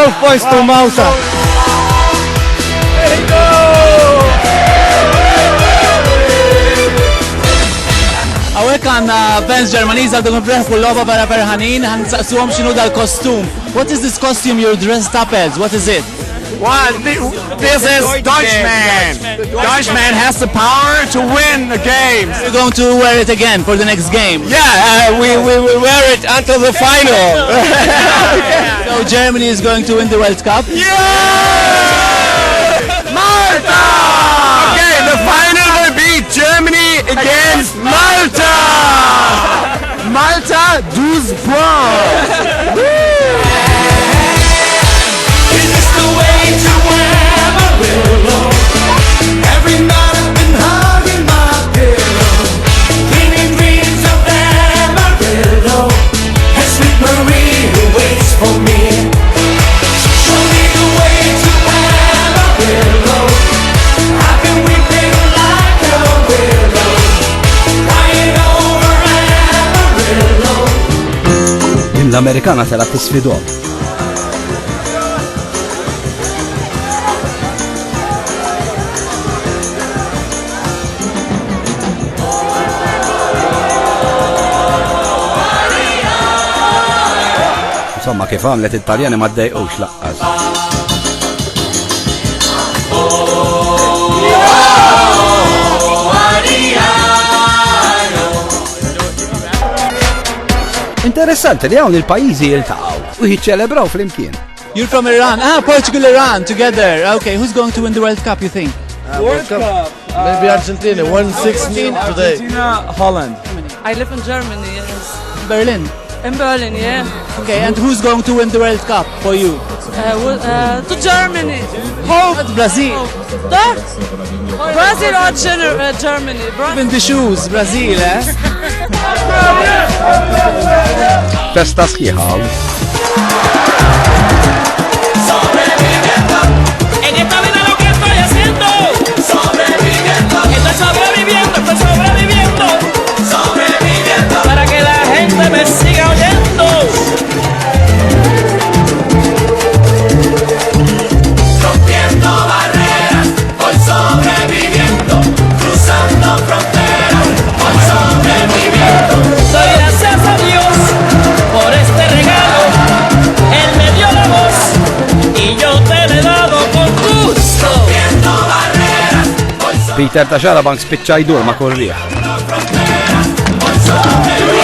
12 points to Malta. There you go! Għawek għanna fans Ġermaniż għal dun preħku l-loba vera perħanin, għan saqsuhom xinu dal-kostum. What is this costume you're dressed up as? What is it? This is Deutschman. Deutschman has the power to win the games. You're going to wear it again for the next game. Yeah, we will wear it until the final. So Germany is going to win the World Cup. Yeah! Malta! Okay, the final will be Germany against Malta. Malta 12 points. L-Amerikana tela tisfidhom. Insomma, kif għamlet it-Taljani ma ddejqux laqqas. Interessanti li hawn il-pajjiżi jiltaqgħu u jiċċelebraw flimkien. You're from Iran. Portugal, Iran together. Okay, who's going to win the World Cup, you think? World Cup. Maybe Argentina. 1-16 today. Argentina, Holland. I live in Germany, yes. Berlin. In Berlin, yeah. Okay, and who's going to win the World Cup for you? To Germany. Hope. Brazil. Brazil or Germany? Even the shoes, Brazil, eh? Festa sħiħa. En esta vida lo que estoy haciendo, sobreviviendo. Estoy sobreviviendo, estoy sobreviviendo. Sobreviviendo. Para que la gente me siga oyendo. Rompiendo barreras, voy sobreviviendo. Cruzando fronteras, voy sobreviviendo. Doy gracias a Dios por este regalo. Él me dio la voz y yo te le he dado con gusto. Rompiendo barreras, voy Peter ta' Xarabank spiċċa jdur ma' korrieħ. sobreviviendo.